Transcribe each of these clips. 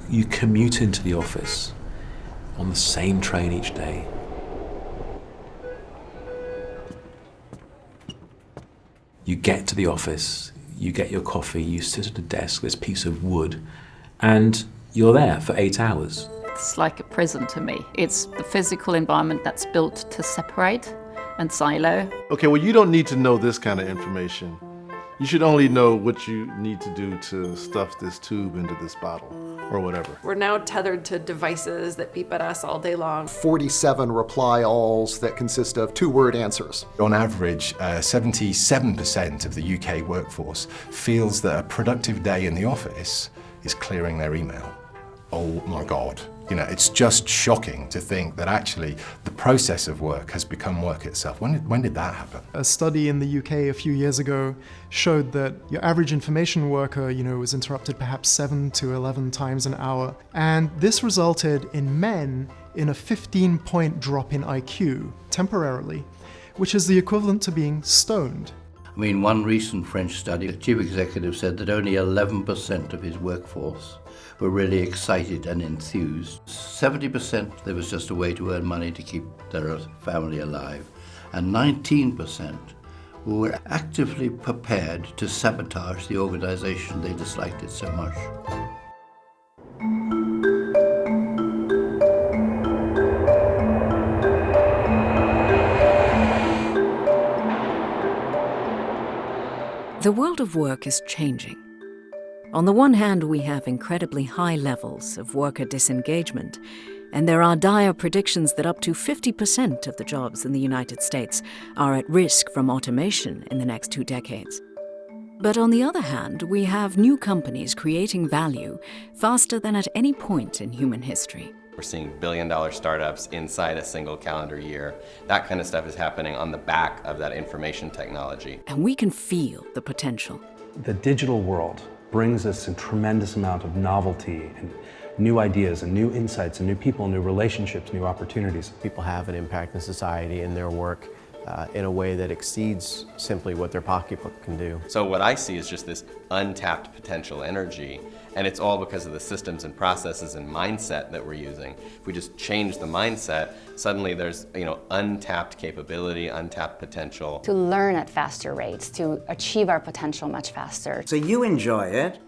You commute into the office on the same train each day. You get to the office, you get your coffee, you sit at a desk, this piece of wood, and you're there for 8 hours. It's like a prison to me. It's the physical environment that's built to separate and silo. Okay, well, you don't need to know this kind of information. You should only know what you need to do to stuff this tube into this bottle, or whatever. We're now tethered to devices that beep at us all day long. 47 reply-alls that consist of 2-word answers. On average, 77% of the UK workforce feels that a productive day in the office is clearing their email. Oh my God. You know, it's just shocking to think that actually the process of work has become work itself. When did that happen? A study in the UK a few years ago showed that your average information worker, was interrupted perhaps 7 to 11 times an hour. And this resulted in men in a 15-point drop in IQ temporarily, which is the equivalent to being stoned. I mean, one recent French study, the chief executive said that only 11% of his workforce were really excited and enthused. 70% there was just a way to earn money to keep their family alive. And 19% were actively prepared to sabotage the organization. They disliked it so much. The world of work is changing. On the one hand, we have incredibly high levels of worker disengagement, and there are dire predictions that up to 50% of the jobs in the United States are at risk from automation in the next 2 decades. But on the other hand, we have new companies creating value faster than at any point in human history. We're seeing billion-dollar startups inside a single calendar year. That kind of stuff is happening on the back of that information technology. And we can feel the potential. The digital world brings us a tremendous amount of novelty and new ideas and new insights and new people, new relationships, new opportunities. People have an impact in society in their work in a way that exceeds simply what their pocketbook can do. So what I see is just this untapped potential energy, and it's all because of the systems and processes and mindset that we're using. If we just change the mindset, suddenly there's untapped capability, untapped potential. To learn at faster rates, to achieve our potential much faster. So you enjoy it,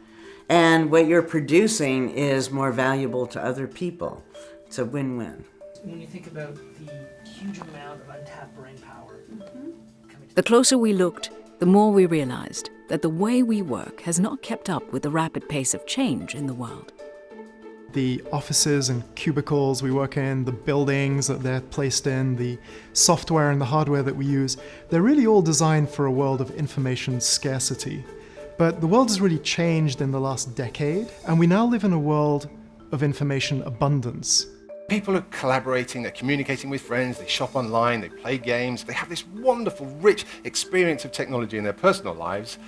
and what you're producing is more valuable to other people. It's a win-win. When you think about the huge amount of untapped brain power. The closer we looked, the more we realized that the way we work has not kept up with the rapid pace of change in the world. The offices and cubicles we work in, the buildings that they're placed in, the software and the hardware that we use, they're really all designed for a world of information scarcity. But the world has really changed in the last decade, and we now live in a world of information abundance. People are collaborating, they're communicating with friends, they shop online, they play games, they have this wonderful, rich experience of technology in their personal lives,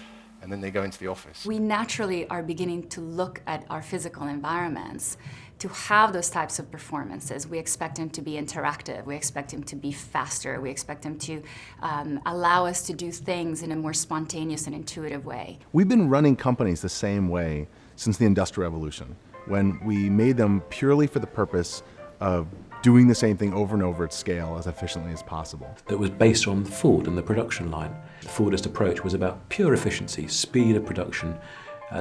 and then they go into the office. We naturally are beginning to look at our physical environments to have those types of performances. We expect them to be interactive, we expect them to be faster, we expect them to allow us to do things in a more spontaneous and intuitive way. We've been running companies the same way since the Industrial Revolution, when we made them purely for the purpose of doing the same thing over and over at scale as efficiently as possible. It was based on Ford and the production line. The Fordist approach was about pure efficiency, speed of production,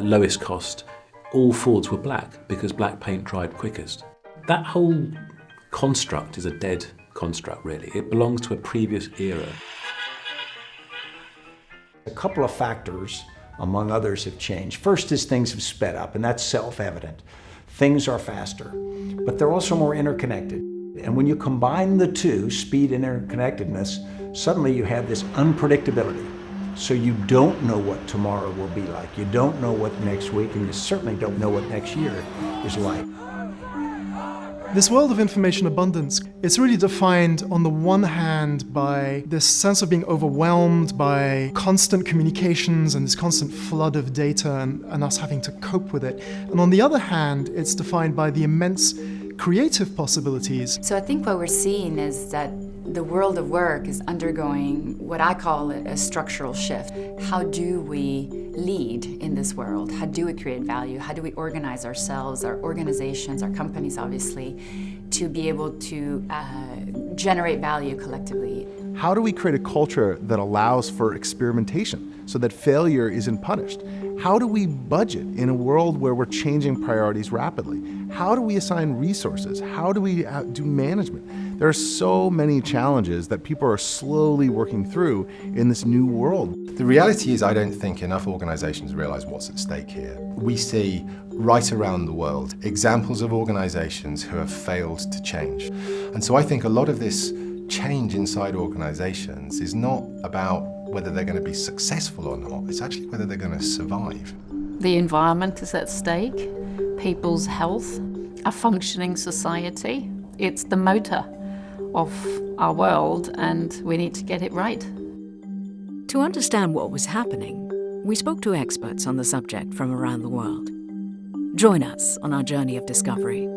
lowest cost. All Fords were black because black paint dried quickest. That whole construct is a dead construct, really. It belongs to a previous era. A couple of factors, among others, have changed. First is things have sped up, and that's self-evident. Things are faster, but they're also more interconnected. And when you combine the two, speed and interconnectedness, suddenly you have this unpredictability. So you don't know what tomorrow will be like. You don't know what next week, and you certainly don't know what next year is like. This world of information abundance, it's really defined on the one hand by this sense of being overwhelmed by constant communications and this constant flood of data and us having to cope with it. And on the other hand, it's defined by the immense creative possibilities. So I think what we're seeing is that the world of work is undergoing what I call a structural shift. How do we lead in this world? How do we create value? How do we organize ourselves, our organizations, our companies, obviously, to be able to generate value collectively? How do we create a culture that allows for experimentation so that failure isn't punished? How do we budget in a world where we're changing priorities rapidly? How do we assign resources? How do we do management? There are so many challenges that people are slowly working through in this new world. The reality is I don't think enough organizations realize what's at stake here. We see right around the world examples of organizations who have failed to change. And so I think a lot of this change inside organizations is not about whether they're going to be successful or not, it's actually whether they're going to survive. The environment is at stake, people's health, a functioning society. It's the motor of our world, and we need to get it right. To understand what was happening, we spoke to experts on the subject from around the world. Join us on our journey of discovery.